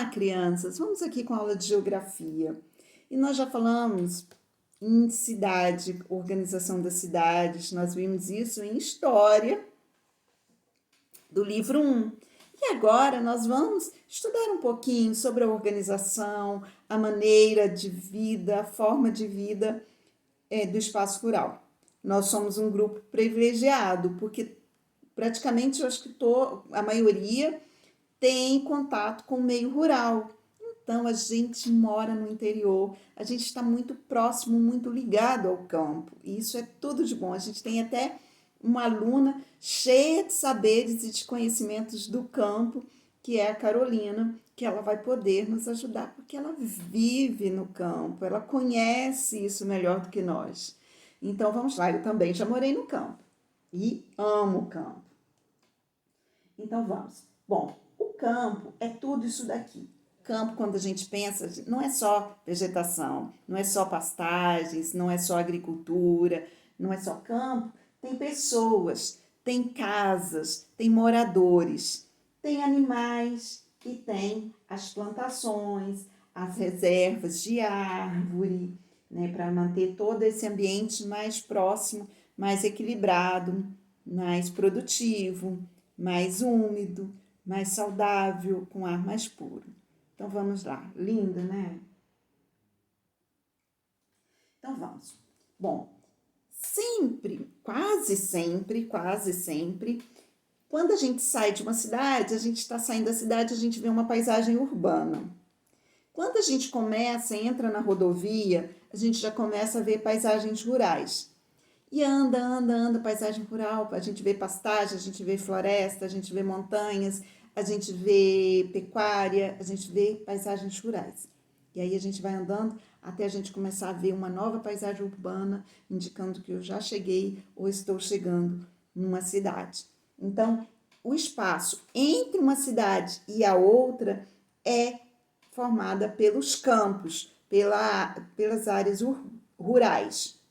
Olá, crianças! Vamos aqui com a aula de geografia. E nós já falamos em cidade, organização das cidades, nós vimos isso em história do livro 1. E agora nós vamos estudar um pouquinho sobre a organização, a maneira de vida, a forma de vida do espaço rural. Nós somos um grupo privilegiado, porque praticamente eu acho que a maioria tem contato com o meio rural. Então, a gente mora no interior, a gente está muito próximo, muito ligado ao campo. E isso é tudo de bom. A gente tem até uma aluna cheia de saberes e de conhecimentos do campo, que é a Carolina, que ela vai poder nos ajudar, porque ela vive no campo, ela conhece isso melhor do que nós. Então, vamos lá, eu também já morei no campo e amo o campo. Então, vamos. Bom, o campo é tudo isso daqui. Campo, quando a gente pensa, não é só vegetação, não é só pastagens, não é só agricultura, não é só campo. Tem pessoas, tem casas, tem moradores, tem animais e tem as plantações, as reservas de árvore, né, para manter todo esse ambiente mais próximo, mais equilibrado, mais produtivo, mais úmido, mais saudável, com ar mais puro. Então vamos lá, linda, né? Então vamos. Bom, quase sempre, quando a gente sai de uma cidade, a gente está saindo da cidade, a gente vê uma paisagem urbana. Quando a gente entra na rodovia, a gente já começa a ver paisagens rurais. E anda, paisagem rural, a gente vê pastagem, a gente vê floresta, a gente vê montanhas, a gente vê pecuária, a gente vê paisagens rurais. E aí a gente vai andando até a gente começar a ver uma nova paisagem urbana, indicando que eu já cheguei ou estou chegando numa cidade. Então, o espaço entre uma cidade e a outra é formada pelos campos, pelas áreas rurais.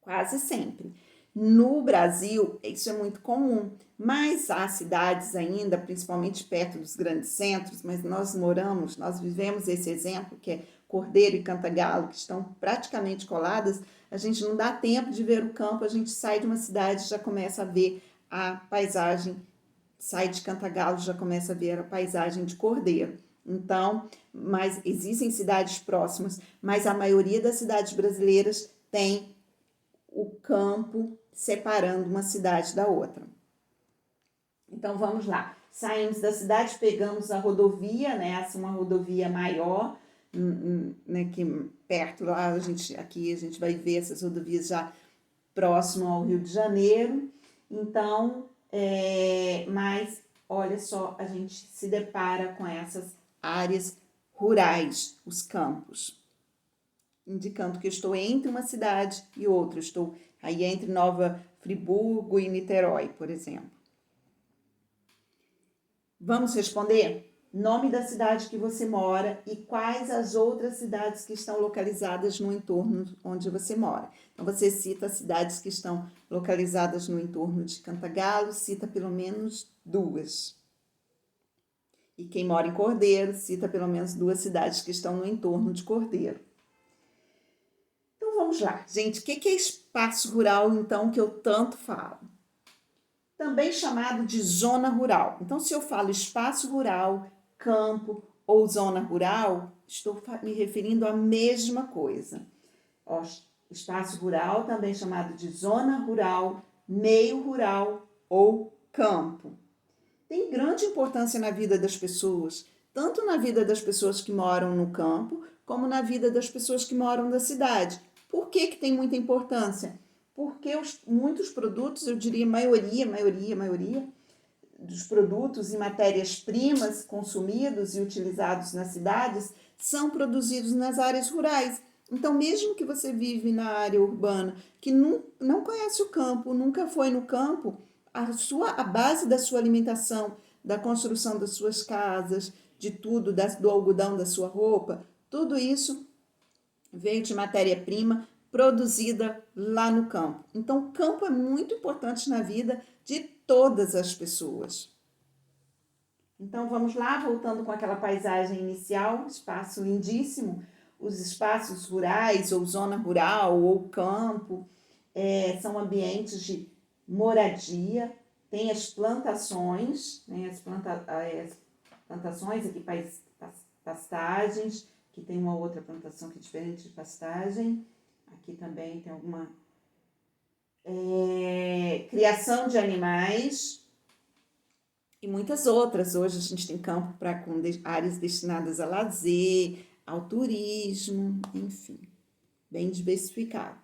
Quase sempre. No Brasil, isso é muito comum, mas há cidades ainda, principalmente perto dos grandes centros, mas nós vivemos esse exemplo, que é Cordeiro e Cantagalo, que estão praticamente coladas, a gente não dá tempo de ver o campo, a gente sai de uma cidade e já começa a ver a paisagem, sai de Cantagalo já começa a ver a paisagem de Cordeiro. Então, mas existem cidades próximas, mas a maioria das cidades brasileiras tem o campo separando uma cidade da outra. Então vamos lá. Saímos da cidade, pegamos a rodovia, né? Uma rodovia maior, né? Que perto lá aqui a gente vai ver essas rodovias já próximo ao Rio de Janeiro. Então, mas olha só, a gente se depara com essas áreas rurais, os campos, indicando que eu estou entre uma cidade e outra. Estou aí entre Nova Friburgo e Niterói, por exemplo. Vamos responder? Nome da cidade que você mora e quais as outras cidades que estão localizadas no entorno onde você mora. Então, você cita as cidades que estão localizadas no entorno de Cantagalo, cita pelo menos 2. E quem mora em Cordeiro, cita pelo menos 2 cidades que estão no entorno de Cordeiro. Vamos lá, gente, o que é espaço rural, então, que eu tanto falo? Também chamado de zona rural. Então, se eu falo espaço rural, campo ou zona rural, estou me referindo à mesma coisa. Ó, espaço rural, também chamado de zona rural, meio rural ou campo. Tem grande importância na vida das pessoas, tanto na vida das pessoas que moram no campo, como na vida das pessoas que moram na cidade. Por que tem muita importância? Porque muitos produtos, eu diria maioria dos produtos e matérias-primas consumidos e utilizados nas cidades são produzidos nas áreas rurais. Então, mesmo que você vive na área urbana, que não conhece o campo, nunca foi no campo, a base da sua alimentação, da construção das suas casas, de tudo, do algodão da sua roupa, tudo isso veio de matéria-prima produzida lá no campo. Então, o campo é muito importante na vida de todas as pessoas. Então vamos lá, voltando com aquela paisagem inicial, espaço lindíssimo, os espaços rurais, ou zona rural, ou campo, são ambientes de moradia, tem as plantações, né, as plantações aqui, pastagens, que tem uma outra plantação que é diferente de pastagem, aqui também tem alguma criação de animais e muitas outras. Hoje a gente tem campo com áreas destinadas a lazer, ao turismo, enfim, bem diversificado.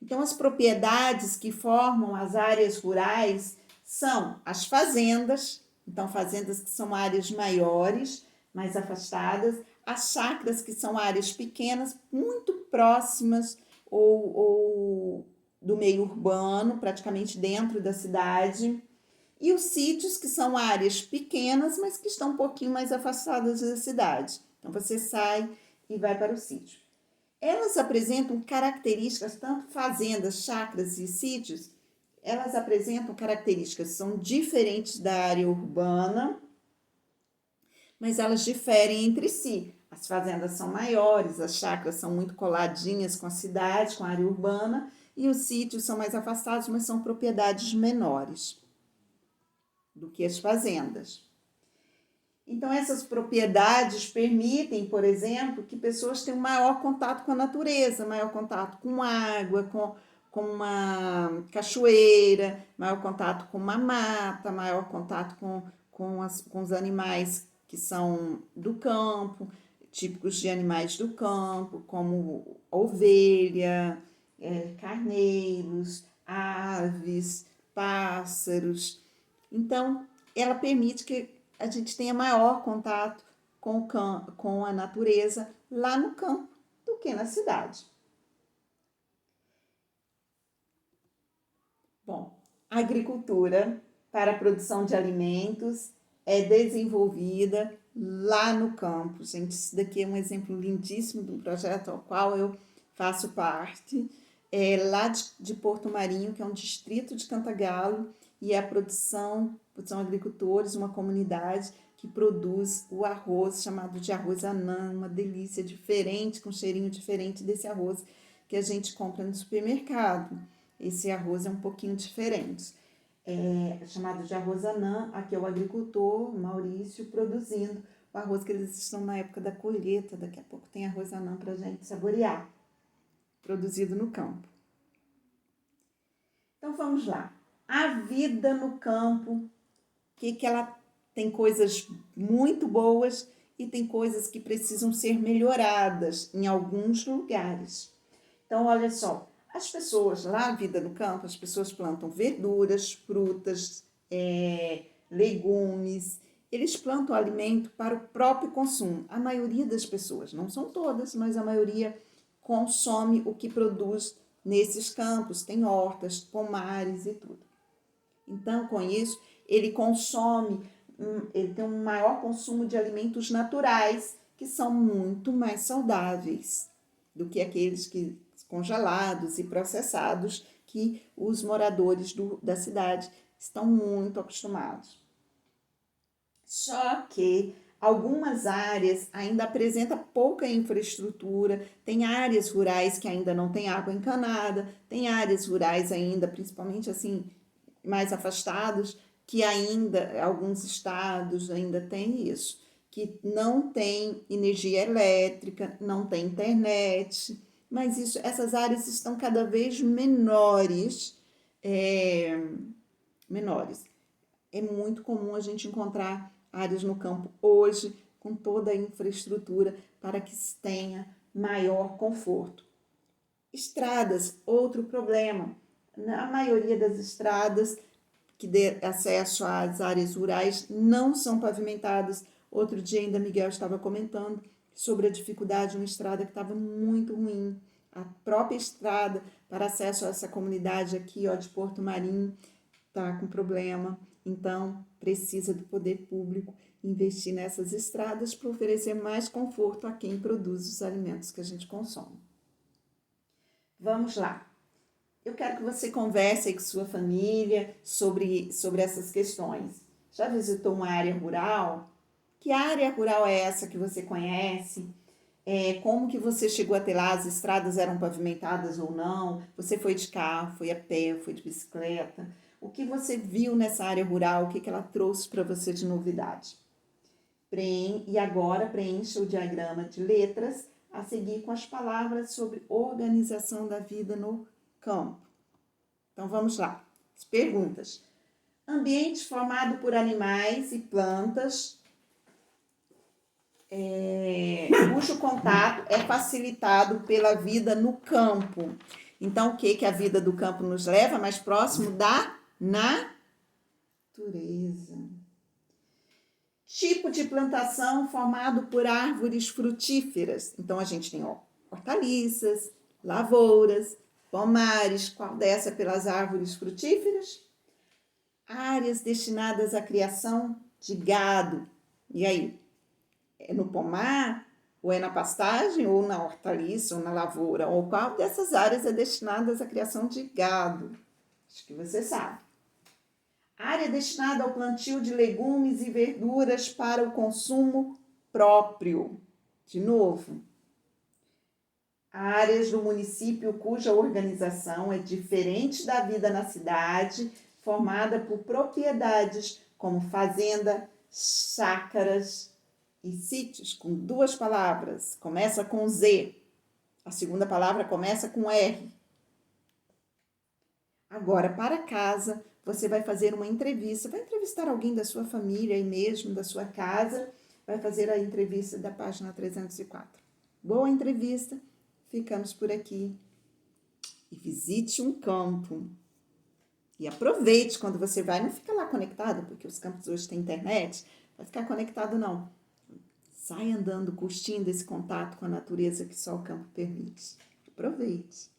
Então, as propriedades que formam as áreas rurais são as fazendas, então fazendas que são áreas maiores, mais afastadas, as chácaras, que são áreas pequenas, muito próximas ou do meio urbano, praticamente dentro da cidade, e os sítios, que são áreas pequenas, mas que estão um pouquinho mais afastadas da cidade. Então, você sai e vai para o sítio. Elas apresentam características, tanto fazendas, chácaras e sítios, elas apresentam características que são diferentes da área urbana, mas elas diferem entre si. As fazendas são maiores, as chácaras são muito coladinhas com a cidade, com a área urbana, e os sítios são mais afastados, mas são propriedades menores do que as fazendas. Então, essas propriedades permitem, por exemplo, que pessoas tenham maior contato com a natureza, maior contato com água, com uma cachoeira, maior contato com uma mata, maior contato com os animais que são do campo, típicos de animais do campo, como ovelha, carneiros, aves, pássaros. Então, ela permite que a gente tenha maior contato com a natureza lá no campo do que na cidade. Bom, a agricultura para a produção de alimentos é desenvolvida lá no campo. Gente, isso daqui é um exemplo lindíssimo de um projeto ao qual eu faço parte, lá de Porto Marinho, que é um distrito de Cantagalo, e a produção são agricultores, uma comunidade que produz o arroz chamado de arroz anã, uma delícia diferente, com cheirinho diferente desse arroz que a gente compra no supermercado. Esse arroz é um pouquinho diferente. É chamado de arroz anã, aqui é o agricultor Maurício produzindo o arroz, que eles estão na época da colheita, daqui a pouco tem arroz anã para a gente saborear, produzido no campo. Então vamos lá. A vida no campo, que ela tem coisas muito boas e tem coisas que precisam ser melhoradas em alguns lugares. Então, olha só, as pessoas lá, a vida no campo, as pessoas plantam verduras, frutas, legumes, eles plantam alimento para o próprio consumo. A maioria das pessoas, não são todas, mas a maioria consome o que produz nesses campos, tem hortas, pomares e tudo. Então, com isso, ele tem um maior consumo de alimentos naturais, que são muito mais saudáveis do que aqueles congelados e processados que os moradores da cidade estão muito acostumados. Só que algumas áreas ainda apresentam pouca infraestrutura, tem áreas rurais que ainda não tem água encanada, tem áreas rurais ainda, principalmente assim, mais afastados, que ainda, alguns estados ainda têm isso, que não tem energia elétrica, não tem internet, mas essas áreas estão cada vez menores. É muito comum a gente encontrar áreas no campo hoje com toda a infraestrutura para que se tenha maior conforto. Estradas, outro problema. A maioria das estradas que dê acesso às áreas rurais não são pavimentadas. Outro dia ainda Miguel estava comentando sobre a dificuldade de uma estrada que estava muito ruim. A própria estrada para acesso a essa comunidade aqui, de Porto Marinho, está com problema. Então, precisa do poder público investir nessas estradas para oferecer mais conforto a quem produz os alimentos que a gente consome. Vamos lá. Eu quero que você converse aí com sua família sobre essas questões. Já visitou uma área rural? Que área rural é essa que você conhece? Como que você chegou até lá? As estradas eram pavimentadas ou não? Você foi de carro, foi a pé, foi de bicicleta? O que você viu nessa área rural? O que ela trouxe para você de novidade? E agora preencha o diagrama de letras a seguir com as palavras sobre organização da vida no campo. Então vamos lá. As perguntas. Ambiente formado por animais e plantas, cujo contato é facilitado pela vida no campo. Então, o que a vida do campo nos leva? Mais próximo da natureza. Tipo de plantação formado por árvores frutíferas. Então, a gente tem hortaliças, lavouras, pomares. Qual dessa pelas árvores frutíferas? Áreas destinadas à criação de gado. E aí? É no pomar? Ou é na pastagem? Ou na hortaliça? Ou na lavoura? Ou qual dessas áreas é destinada à criação de gado? Acho que você sabe. Área destinada ao plantio de legumes e verduras para o consumo próprio. De novo, áreas do município cuja organização é diferente da vida na cidade, formada por propriedades como fazenda, chácaras e sítios, com duas palavras. Começa com Z. A segunda palavra começa com R. Agora, para casa, você vai fazer uma entrevista, vai entrevistar alguém da sua família e mesmo da sua casa, vai fazer a entrevista da página 304. Boa entrevista, ficamos por aqui. E visite um campo. E aproveite quando você vai, não fica lá conectado, porque os campos hoje têm internet, vai ficar conectado não. Sai andando, curtindo esse contato com a natureza que só o campo permite. Aproveite.